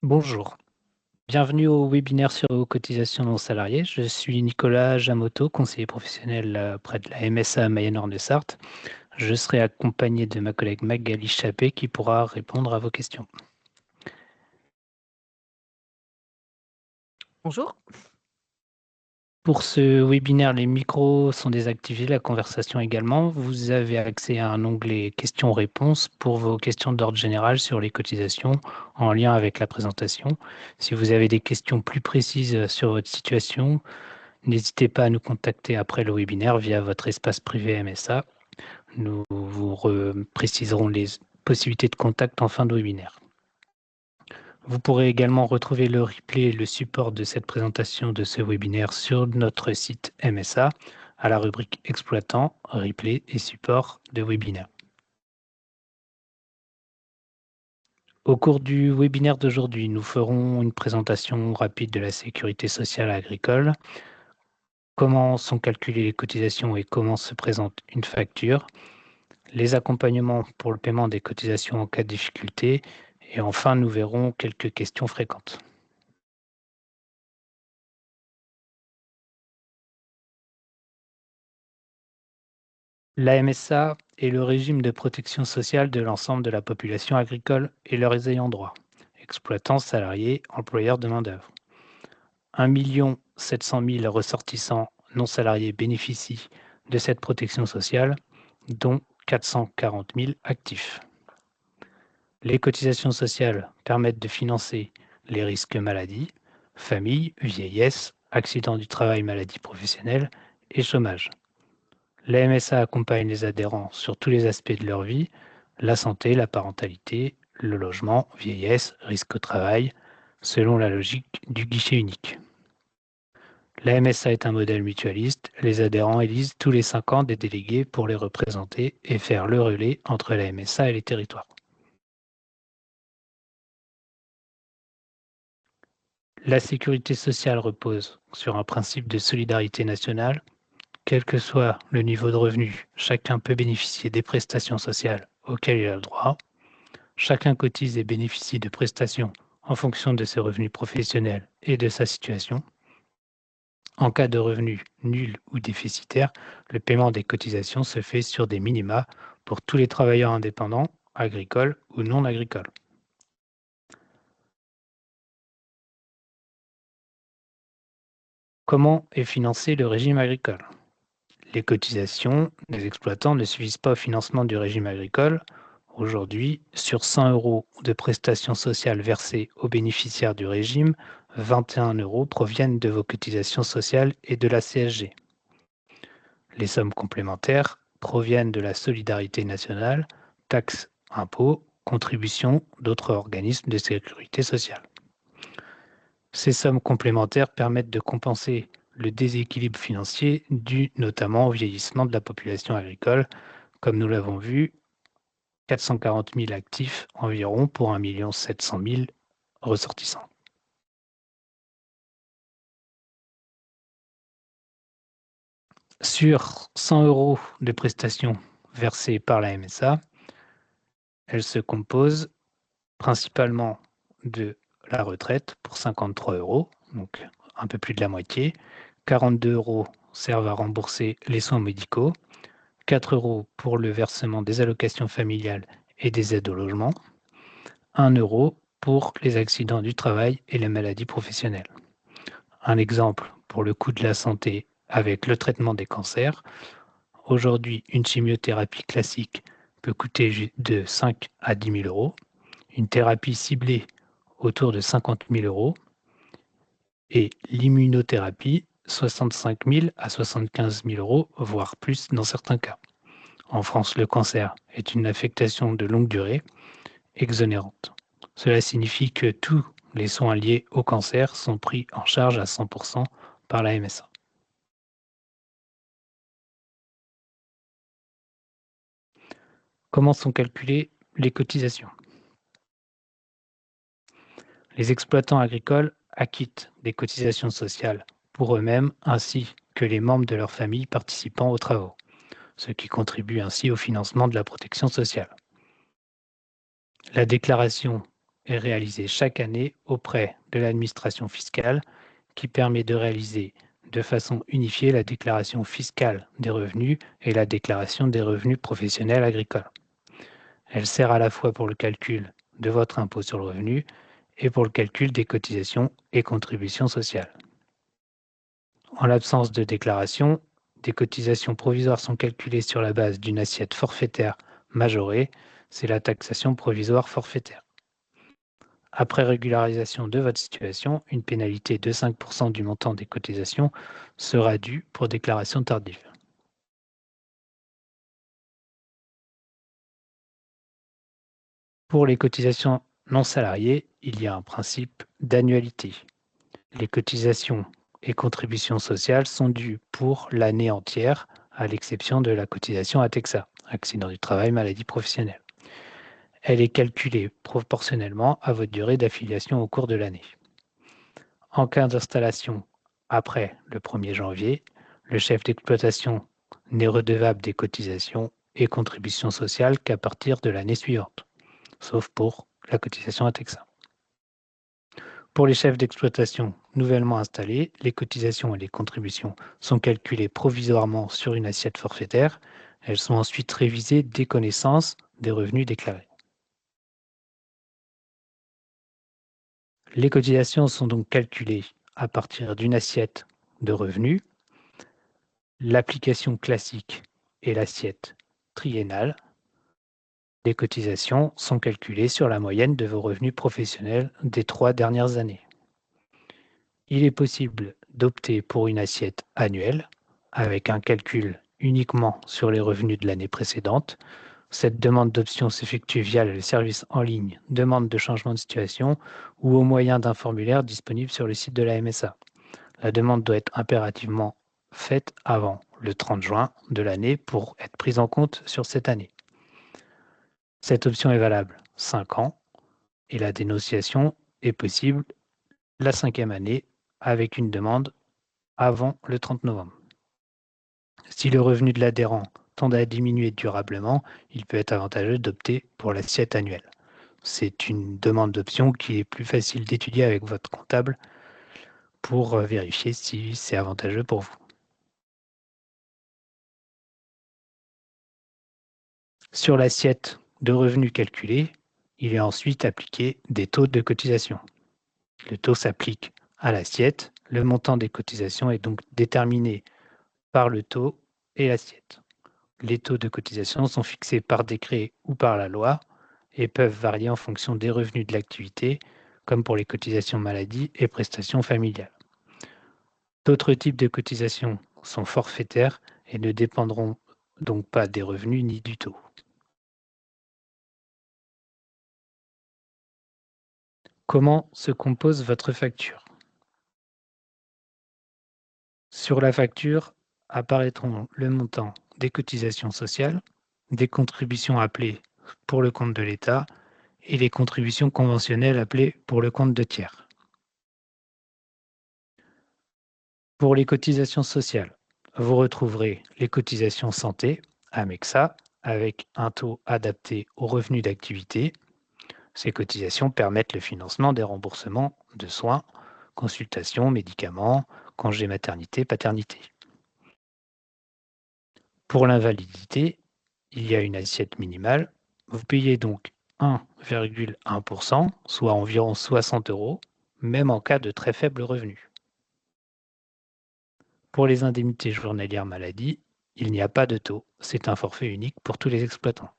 Bonjour, bienvenue au webinaire sur vos cotisations non salariées. Je suis Nicolas Jamoto, conseiller professionnel près de la MSA Mayenne-Orne-de-Sarthe. Je serai accompagné de ma collègue Magali Chappé qui pourra répondre à vos questions. Bonjour. Pour ce webinaire, les micros sont désactivés, la conversation également. Vous avez accès à un onglet questions-réponses pour vos questions d'ordre général sur les cotisations en lien avec la présentation. Si vous avez des questions plus précises sur votre situation, n'hésitez pas à nous contacter après le webinaire via votre espace privé MSA. Nous vous préciserons les possibilités de contact en fin de webinaire. Vous pourrez également retrouver le replay et le support de cette présentation de ce webinaire sur notre site MSA à la rubrique exploitant, replay et support de webinaire. Au cours du webinaire d'aujourd'hui, nous ferons une présentation rapide de la sécurité sociale agricole, comment sont calculées les cotisations et comment se présente une facture, les accompagnements pour le paiement des cotisations en cas de difficulté, et enfin, nous verrons quelques questions fréquentes. La MSA est le régime de protection sociale de l'ensemble de la population agricole et leurs ayants droit, exploitants, salariés, employeurs de main-d'œuvre. 1 700 000 ressortissants non salariés bénéficient de cette protection sociale, dont 440 000 actifs. Les cotisations sociales permettent de financer les risques maladie, famille, vieillesse, accident du travail, maladie professionnelle et chômage. La MSA accompagne les adhérents sur tous les aspects de leur vie, la santé, la parentalité, le logement, vieillesse, risque au travail, selon la logique du guichet unique. La MSA est un modèle mutualiste. Les adhérents élisent tous les 5 ans des délégués pour les représenter et faire le relais entre la MSA et les territoires. La sécurité sociale repose sur un principe de solidarité nationale. Quel que soit le niveau de revenu, chacun peut bénéficier des prestations sociales auxquelles il a le droit. Chacun cotise et bénéficie de prestations en fonction de ses revenus professionnels et de sa situation. En cas de revenus nuls ou déficitaires, le paiement des cotisations se fait sur des minima pour tous les travailleurs indépendants, agricoles ou non agricoles. Comment est financé le régime agricole? Les cotisations des exploitants ne suffisent pas au financement du régime agricole. Aujourd'hui, sur 100 € de prestations sociales versées aux bénéficiaires du régime, 21 € proviennent de vos cotisations sociales et de la CSG. Les sommes complémentaires proviennent de la solidarité nationale, taxes, impôts, contributions d'autres organismes de sécurité sociale. Ces sommes complémentaires permettent de compenser le déséquilibre financier dû notamment au vieillissement de la population agricole, comme nous l'avons vu, 440 000 actifs environ pour 1 700 000 ressortissants. Sur 100 € de prestations versées par la MSA, elles se composent principalement de la retraite pour 53 €, donc un peu plus de la moitié. 42 € servent à rembourser les soins médicaux, 4 € pour le versement des allocations familiales et des aides au logement, 1 € pour les accidents du travail et les maladies professionnelles. Un exemple pour le coût de la santé avec le traitement des cancers. Aujourd'hui, une chimiothérapie classique peut coûter de 5 à 10 000 €, une thérapie ciblée autour de 50 000 € et l'immunothérapie 65 000 à 75 000 €, voire plus dans certains cas. En France, le cancer est une affectation de longue durée exonérante. Cela signifie que tous les soins liés au cancer sont pris en charge à 100 % par la MSA. Comment sont calculées les cotisations? Les exploitants agricoles acquittent des cotisations sociales pour eux-mêmes ainsi que les membres de leur famille participant aux travaux, ce qui contribue ainsi au financement de la protection sociale. La déclaration est réalisé chaque année auprès de l'administration fiscale qui permet de réaliser de façon unifiée la déclaration fiscale des revenus et la déclaration des revenus professionnels agricoles. Elle sert à la fois pour le calcul de votre impôt sur le revenu et pour le calcul des cotisations et contributions sociales. En l'absence de déclaration, des cotisations provisoires sont calculées sur la base d'une assiette forfaitaire majorée, c'est la taxation provisoire forfaitaire. Après régularisation de votre situation, une pénalité de 5% du montant des cotisations sera due pour déclaration tardive. Pour les cotisations non salariées, il y a un principe d'annualité. Les cotisations et contributions sociales sont dues pour l'année entière, à l'exception de la cotisation ATEXA, accident du travail, maladie professionnelle. Elle est calculée proportionnellement à votre durée d'affiliation au cours de l'année. En cas d'installation après le 1er janvier, le chef d'exploitation n'est redevable des cotisations et contributions sociales qu'à partir de l'année suivante, sauf pour la cotisation ATEXA. Pour les chefs d'exploitation nouvellement installés, les cotisations et les contributions sont calculées provisoirement sur une assiette forfaitaire. Elles sont ensuite révisées dès connaissance des revenus déclarés. Les cotisations sont donc calculées à partir d'une assiette de revenus. L'application classique est l'assiette triennale. Les cotisations sont calculées sur la moyenne de vos revenus professionnels des 3 dernières années. Il est possible d'opter pour une assiette annuelle avec un calcul uniquement sur les revenus de l'année précédente. Cette demande d'option s'effectue via le service en ligne demande de changement de situation ou au moyen d'un formulaire disponible sur le site de la MSA. La demande doit être impérativement faite avant le 30 juin de l'année pour être prise en compte sur cette année. Cette option est valable 5 ans et la dénonciation est possible la 5e année avec une demande avant le 30 novembre. Si le revenu de l'adhérent tend à diminuer durablement, il peut être avantageux d'opter pour l'assiette annuelle. C'est une demande d'option qui est plus facile d'étudier avec votre comptable pour vérifier si c'est avantageux pour vous. Sur l'assiette de revenus calculée, il est ensuite appliqué des taux de cotisation. Le taux s'applique à l'assiette. Le montant des cotisations est donc déterminé par le taux et l'assiette. Les taux de cotisation sont fixés par décret ou par la loi et peuvent varier en fonction des revenus de l'activité, comme pour les cotisations maladie et prestations familiales. D'autres types de cotisations sont forfaitaires et ne dépendront donc pas des revenus ni du taux. Comment se compose votre facture? Sur la facture apparaîtront le montant des cotisations sociales, des contributions appelées pour le compte de l'État et les contributions conventionnelles appelées pour le compte de tiers. Pour les cotisations sociales, vous retrouverez les cotisations santé, Amexa, avec un taux adapté aux revenus d'activité. Ces cotisations permettent le financement des remboursements de soins, consultations, médicaments, congés maternité, paternité. Pour l'invalidité, il y a une assiette minimale. Vous payez donc 1,1%, soit environ 60 €, même en cas de très faible revenu. Pour les indemnités journalières maladie, il n'y a pas de taux. C'est un forfait unique pour tous les exploitants.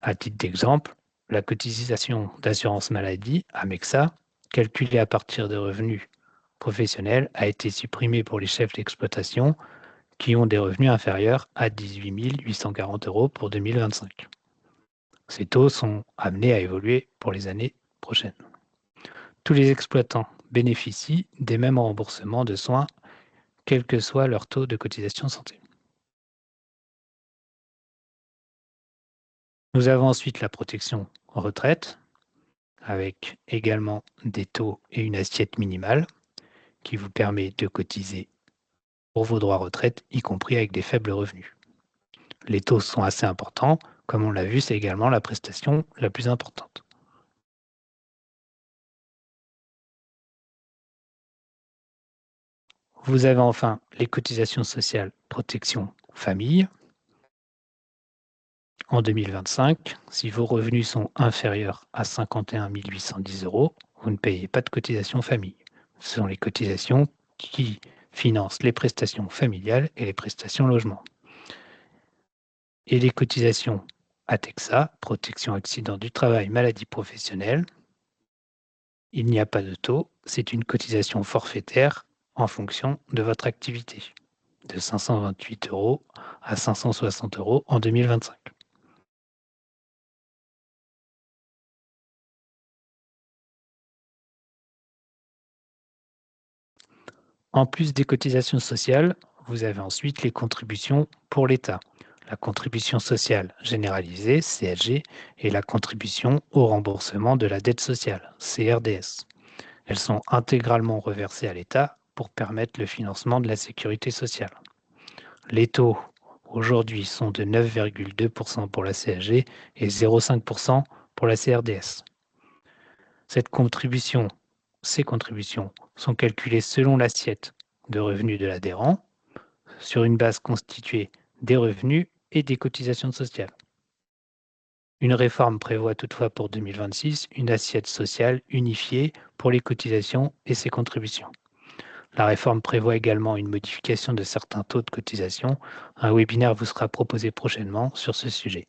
À titre d'exemple, la cotisation d'assurance maladie, Amexa, calculée à partir de revenus professionnels, a été supprimée pour les chefs d'exploitation qui ont des revenus inférieurs à 18 840 € pour 2025. Ces taux sont amenés à évoluer pour les années prochaines. Tous les exploitants bénéficient des mêmes remboursements de soins, quel que soit leur taux de cotisation santé. Nous avons ensuite la protection retraite, avec également des taux et une assiette minimale qui vous permet de cotiser pour vos droits retraite, y compris avec des faibles revenus. Les taux sont assez importants, Comme on l'a vu, c'est également la prestation la plus importante. Vous avez enfin les cotisations sociales protection famille. En 2025, si vos revenus sont inférieurs à 51 810 €, vous ne payez pas de cotisations famille. Ce sont les cotisations qui financent les prestations familiales et les prestations logement. Et les cotisations ATEXA, protection accident du travail, maladie professionnelle, il n'y a pas de taux, c'est une cotisation forfaitaire en fonction de votre activité, de 528 € à 560 € en 2025. En plus des cotisations sociales, vous avez ensuite les contributions pour l'État. La contribution sociale généralisée, CSG, et la contribution au remboursement de la dette sociale, CRDS. Elles sont intégralement reversées à l'État pour permettre le financement de la sécurité sociale. Les taux aujourd'hui sont de 9,2% pour la CSG et 0,5% pour la CRDS. Ces contributions sont calculées selon l'assiette de revenus de l'adhérent sur une base constituée des revenus et des cotisations sociales. Une réforme prévoit toutefois pour 2026 une assiette sociale unifiée pour les cotisations et ses contributions. La réforme prévoit également une modification de certains taux de cotisation. Un webinaire vous sera proposé prochainement sur ce sujet.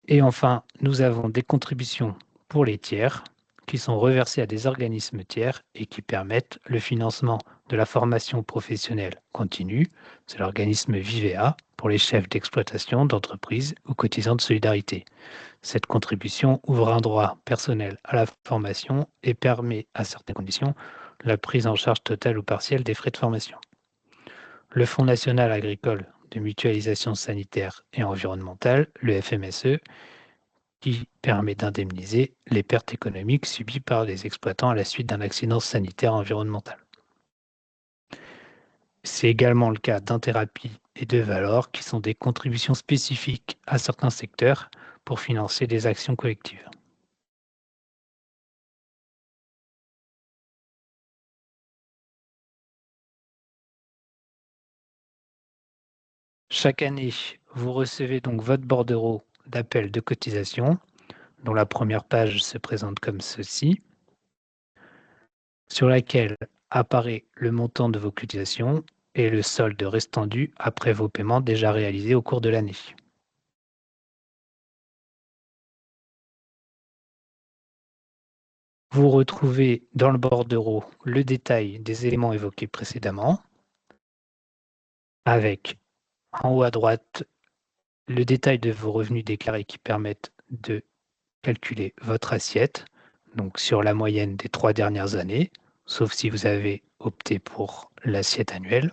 Et enfin, nous avons des contributions pour les tiers qui sont reversées à des organismes tiers et qui permettent le financement de la formation professionnelle continue. C'est l'organisme Vivea pour les chefs d'exploitation, d'entreprise ou cotisants de solidarité. Cette contribution ouvre un droit personnel à la formation et permet, à certaines conditions, la prise en charge totale ou partielle des frais de formation. Le Fonds national agricole de mutualisation sanitaire et environnementale, le FMSE, qui permet d'indemniser les pertes économiques subies par les exploitants à la suite d'un accident sanitaire environnemental. C'est également le cas d'Interrapid et de Valor, qui sont des contributions spécifiques à certains secteurs pour financer des actions collectives. Chaque année, vous recevez donc votre bordereau d'appel de cotisation, dont la première page se présente comme ceci, sur laquelle apparaît le montant de vos cotisations et le solde restant dû après vos paiements déjà réalisés au cours de l'année. Vous retrouvez dans le bordereau le détail des éléments évoqués précédemment, avec en haut à droite le détail de vos revenus déclarés qui permettent de calculer votre assiette, donc sur la moyenne des 3 dernières années, sauf si vous avez opté pour l'assiette annuelle.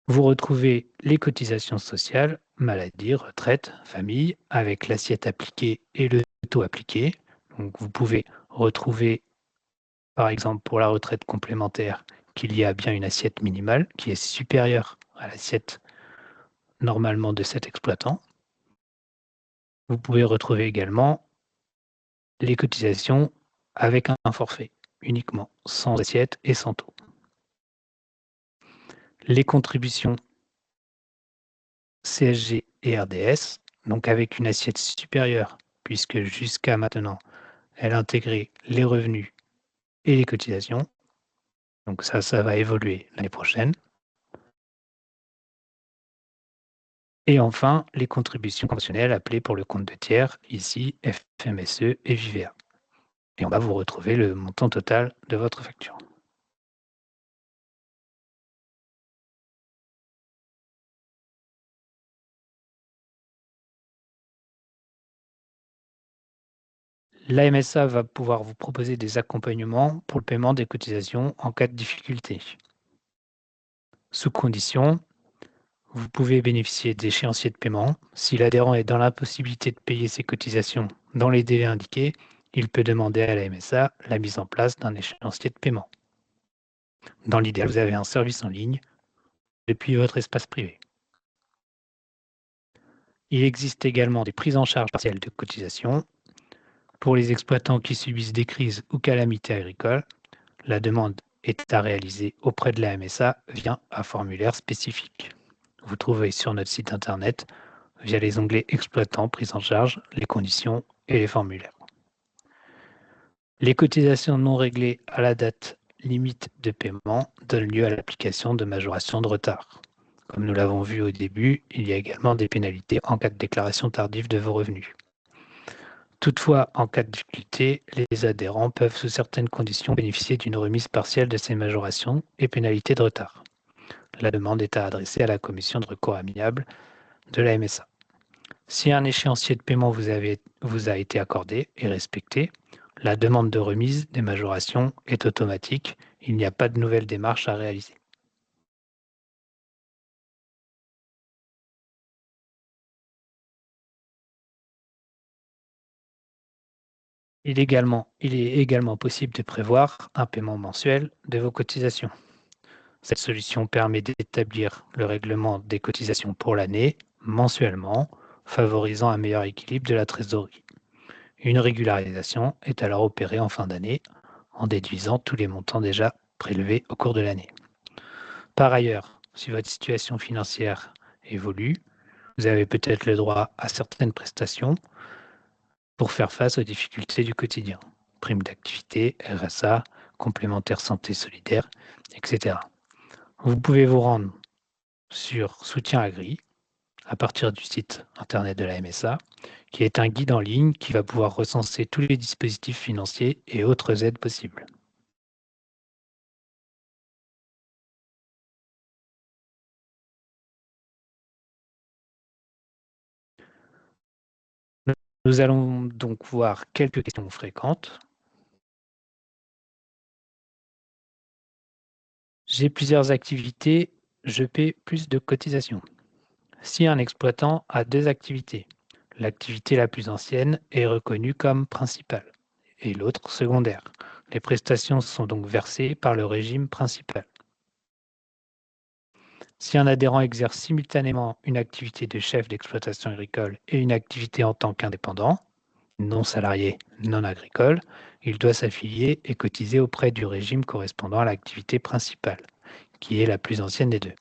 Vous retrouvez les cotisations sociales, maladie, retraite, famille, avec l'assiette appliquée et le taux appliqué. Donc vous pouvez retrouver, par exemple, pour la retraite complémentaire, qu'il y a bien une assiette minimale qui est supérieure à l'assiette normalement de cet exploitant. Vous pouvez retrouver également les cotisations avec un forfait uniquement, sans assiette et sans taux. Les contributions CSG et RDS, donc avec une assiette supérieure, puisque jusqu'à maintenant, elle intégrait les revenus et les cotisations. Donc ça va évoluer l'année prochaine. Et enfin, les contributions conventionnelles appelées pour le compte de tiers, ici FMSE et Vivea. Et en bas, vous retrouvez le montant total de votre facture. La MSA va pouvoir vous proposer des accompagnements pour le paiement des cotisations en cas de difficulté. Sous condition, vous pouvez bénéficier d'échéanciers de paiement. Si l'adhérent est dans l'impossibilité de payer ses cotisations dans les délais indiqués, il peut demander à la MSA la mise en place d'un échéancier de paiement. Dans l'idéal, vous avez un service en ligne depuis votre espace privé. Il existe également des prises en charge partielles de cotisation. Pour les exploitants qui subissent des crises ou calamités agricoles, la demande est à réaliser auprès de la MSA via un formulaire spécifique. Vous trouvez sur notre site internet, via les onglets exploitants, prise en charge, les conditions et les formulaires. Les cotisations non réglées à la date limite de paiement donnent lieu à l'application de majoration de retard. Comme nous l'avons vu au début, il y a également des pénalités en cas de déclaration tardive de vos revenus. Toutefois, en cas de difficulté, les adhérents peuvent sous certaines conditions bénéficier d'une remise partielle de ces majorations et pénalités de retard. La demande est à adresser à la commission de recours amiable de la MSA. Si un échéancier de paiement vous a été accordé et respecté, la demande de remise des majorations est automatique. Il n'y a pas de nouvelles démarches à réaliser. Il est également possible de prévoir un paiement mensuel de vos cotisations. Cette solution permet d'établir le règlement des cotisations pour l'année mensuellement, favorisant un meilleur équilibre de la trésorerie. Une régularisation est alors opérée en fin d'année en déduisant tous les montants déjà prélevés au cours de l'année. Par ailleurs, si votre situation financière évolue, vous avez peut-être le droit à certaines prestations pour faire face aux difficultés du quotidien. Prime d'activité, RSA, complémentaire santé solidaire, etc. Vous pouvez vous rendre sur Soutien Agri à partir du site internet de la MSA, qui est un guide en ligne qui va pouvoir recenser tous les dispositifs financiers et autres aides possibles. Nous allons donc voir quelques questions fréquentes. J'ai plusieurs activités, je paie plus de cotisations. Si un exploitant a deux activités, l'activité la plus ancienne est reconnue comme principale et l'autre secondaire. Les prestations sont donc versées par le régime principal. Si un adhérent exerce simultanément une activité de chef d'exploitation agricole et une activité en tant qu'indépendant, non salarié, non agricole, il doit s'affilier et cotiser auprès du régime correspondant à l'activité principale, qui est la plus ancienne des deux.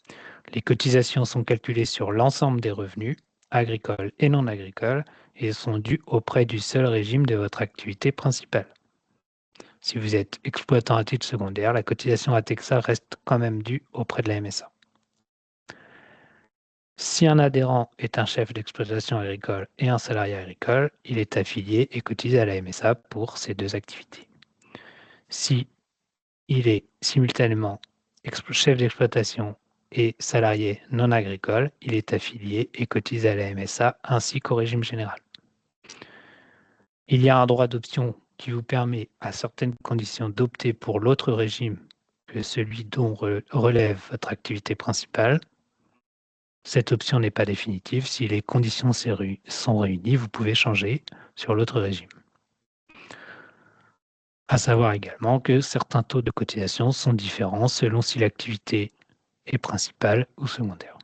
Les cotisations sont calculées sur l'ensemble des revenus, agricoles et non agricoles, et sont dues auprès du seul régime de votre activité principale. Si vous êtes exploitant à titre secondaire, la cotisation ATEXA reste quand même due auprès de la MSA. Si un adhérent est un chef d'exploitation agricole et un salarié agricole, il est affilié et cotise à la MSA pour ces deux activités. Si il est simultanément chef d'exploitation et salarié non agricole, il est affilié et cotise à la MSA ainsi qu'au régime général. Il y a un droit d'option qui vous permet, à certaines conditions, d'opter pour l'autre régime que celui dont relève votre activité principale. Cette option n'est pas définitive. Si les conditions sont réunies, vous pouvez changer sur l'autre régime. À savoir également que certains taux de cotisation sont différents selon si l'activité est principale ou secondaire.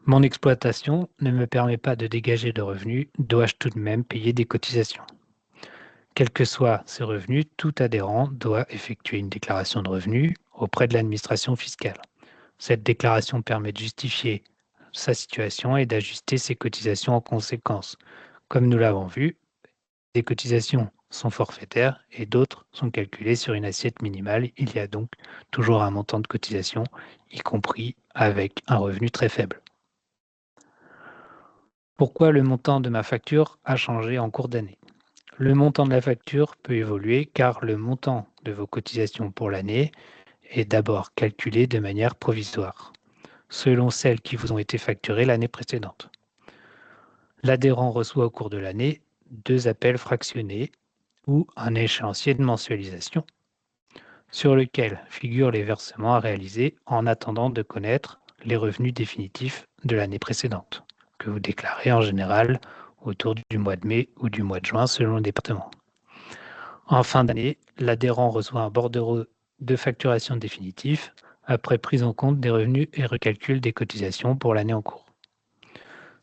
Mon exploitation ne me permet pas de dégager de revenus, dois-je tout de même payer des cotisations? Quels que soient ces revenus, tout adhérent doit effectuer une déclaration de revenus auprès de l'administration fiscale. Cette déclaration permet de justifier sa situation et d'ajuster ses cotisations en conséquence. Comme nous l'avons vu, des cotisations sont forfaitaires et d'autres sont calculées sur une assiette minimale. Il y a donc toujours un montant de cotisation, y compris avec un revenu très faible. Pourquoi le montant de ma facture a changé en cours d'année? Le montant de la facture peut évoluer car le montant de vos cotisations pour l'année est d'abord calculé de manière provisoire, selon celles qui vous ont été facturées l'année précédente. L'adhérent reçoit au cours de l'année 2 appels fractionnés ou un échéancier de mensualisation sur lequel figurent les versements à réaliser en attendant de connaître les revenus définitifs de l'année précédente. que vous déclarez en général autour du mois de mai ou du mois de juin selon le département. En fin d'année, l'adhérent reçoit un bordereau de facturation définitif après prise en compte des revenus et recalcul des cotisations pour l'année en cours.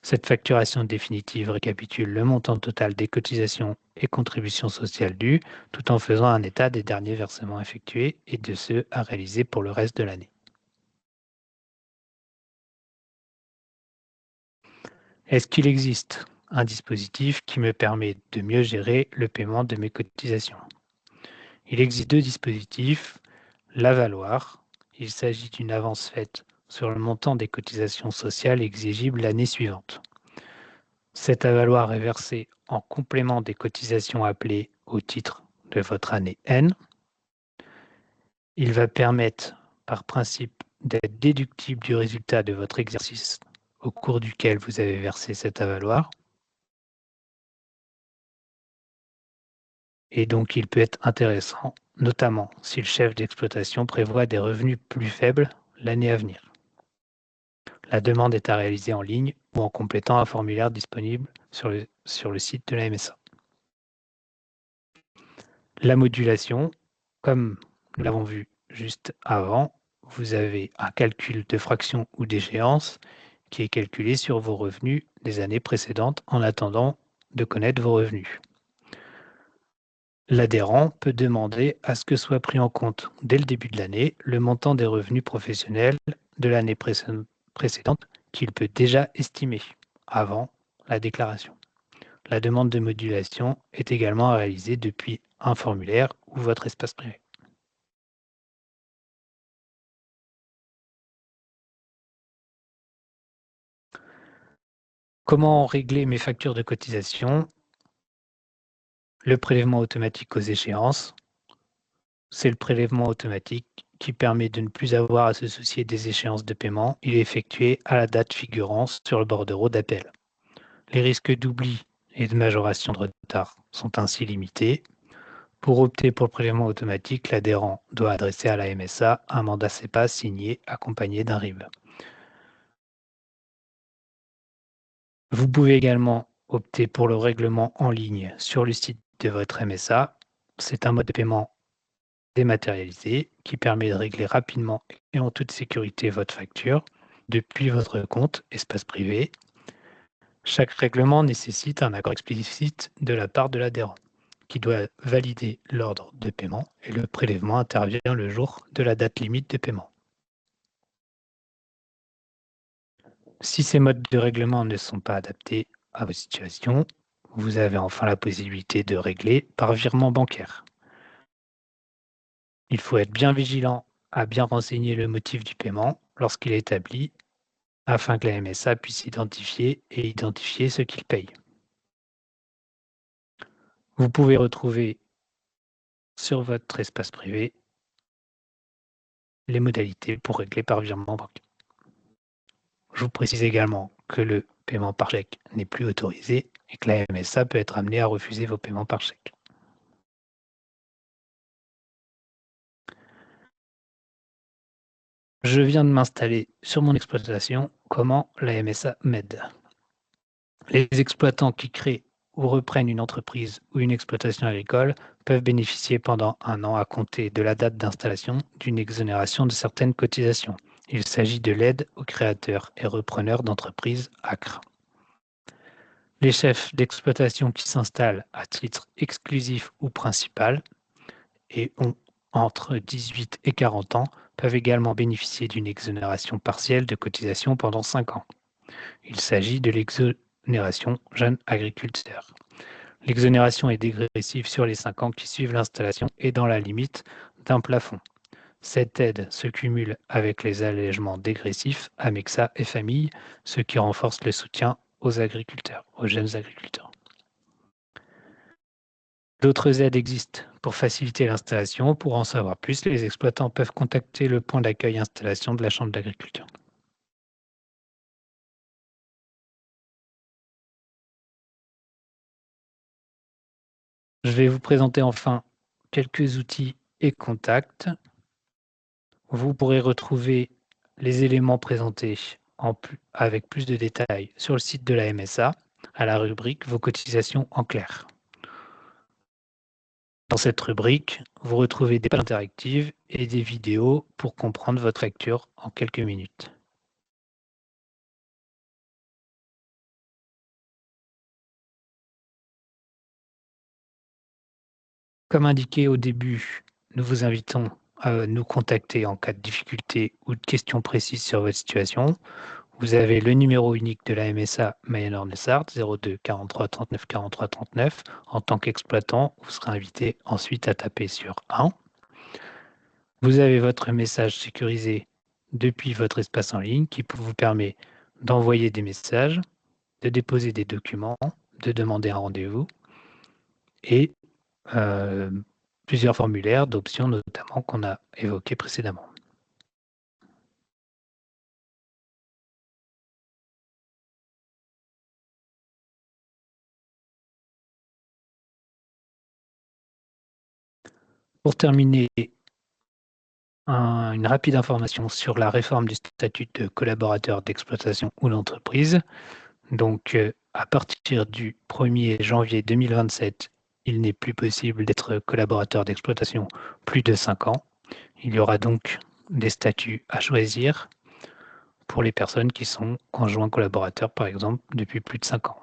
Cette facturation définitive récapitule le montant total des cotisations et contributions sociales dues, tout en faisant un état des derniers versements effectués et de ceux à réaliser pour le reste de l'année. Est-ce qu'il existe un dispositif qui me permet de mieux gérer le paiement de mes cotisations? Il existe deux dispositifs. L'avaloir, il s'agit d'une avance faite sur le montant des cotisations sociales exigibles l'année suivante. Cet avaloir est versé en complément des cotisations appelées au titre de votre année N. Il va permettre, par principe, d'être déductible du résultat de votre exercice au cours duquel vous avez versé cet avaloir. Et donc, il peut être intéressant, notamment si le chef d'exploitation prévoit des revenus plus faibles l'année à venir. La demande est à réaliser en ligne ou en complétant un formulaire disponible sur le site de la MSA. La modulation, comme nous l'avons vu juste avant, vous avez un calcul de fraction ou d'échéance qui est calculé sur vos revenus des années précédentes en attendant de connaître vos revenus. L'adhérent peut demander à ce que soit pris en compte dès le début de l'année le montant des revenus professionnels de l'année précédente qu'il peut déjà estimer avant la déclaration. La demande de modulation est également à réaliser depuis un formulaire ou votre espace privé. Comment régler mes factures de cotisation? Le prélèvement automatique aux échéances. C'est le prélèvement automatique qui permet de ne plus avoir à se soucier des échéances de paiement. Il est effectué à la date figurant sur le bordereau d'appel. Les risques d'oubli et de majoration de retard sont ainsi limités. Pour opter pour le prélèvement automatique, l'adhérent doit adresser à la MSA un mandat CEPA signé accompagné d'un RIB. Vous pouvez également opter pour le règlement en ligne sur le site de votre MSA. C'est un mode de paiement dématérialisé qui permet de régler rapidement et en toute sécurité votre facture depuis votre compte espace privé. Chaque règlement nécessite un accord explicite de la part de l'adhérent qui doit valider l'ordre de paiement et le prélèvement intervient le jour de la date limite de paiement. Si ces modes de règlement ne sont pas adaptés à vos situations, vous avez enfin la possibilité de régler par virement bancaire. Il faut être bien vigilant à bien renseigner le motif du paiement lorsqu'il est établi afin que la MSA puisse identifier ce qu'il paye. Vous pouvez retrouver sur votre espace privé les modalités pour régler par virement bancaire. Je vous précise également que le paiement par chèque n'est plus autorisé et que la MSA peut être amenée à refuser vos paiements par chèque. Je viens de m'installer sur mon exploitation. Comment la MSA m'aide? Les exploitants qui créent ou reprennent une entreprise ou une exploitation agricole peuvent bénéficier pendant 1 an à compter de la date d'installation d'une exonération de certaines cotisations. Il s'agit de l'aide aux créateurs et repreneurs d'entreprises ACRE. Les chefs d'exploitation qui s'installent à titre exclusif ou principal et ont entre 18 et 40 ans peuvent également bénéficier d'une exonération partielle de cotisation pendant 5 ans. Il s'agit de l'exonération jeune agriculteur. L'exonération est dégressive sur les 5 ans qui suivent l'installation et dans la limite d'un plafond. Cette aide se cumule avec les allègements dégressifs AMEXA et famille, ce qui renforce le soutien aux agriculteurs, aux jeunes agriculteurs. D'autres aides existent pour faciliter l'installation. Pour en savoir plus, les exploitants peuvent contacter le point d'accueil installation de la Chambre d'agriculture. Je vais vous présenter enfin quelques outils et contacts. Vous pourrez retrouver les éléments présentés avec plus de détails sur le site de la MSA, à la rubrique Vos cotisations en clair. Dans cette rubrique, vous retrouvez des pages interactives et des vidéos pour comprendre votre facture en quelques minutes. Comme indiqué au début, nous vous invitons à nous contacter en cas de difficulté ou de questions précises sur votre situation. Vous avez le numéro unique de la MSA Mayenne-Orne-Sarthe, 02 43 39 43 39. En tant qu'exploitant, vous serez invité ensuite à taper sur 1. Vous avez votre message sécurisé depuis votre espace en ligne qui vous permet d'envoyer des messages, de déposer des documents, de demander un rendez-vous et plusieurs formulaires d'options notamment qu'on a évoqués précédemment. Pour terminer, une rapide information sur la réforme du statut de collaborateur d'exploitation ou d'entreprise. Donc, à partir du 1er janvier 2027, il n'est plus possible d'être collaborateur d'exploitation plus de 5 ans. Il y aura donc des statuts à choisir pour les personnes qui sont conjoints collaborateurs, par exemple, depuis plus de 5 ans.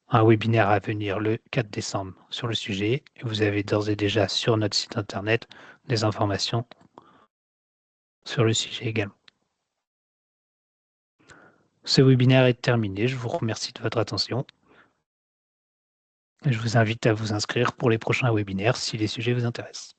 Un webinaire à venir le 4 décembre sur le sujet. Et vous avez d'ores et déjà sur notre site internet des informations sur le sujet également. Ce webinaire est terminé. Je vous remercie de votre attention. Je vous invite à vous inscrire pour les prochains webinaires si les sujets vous intéressent.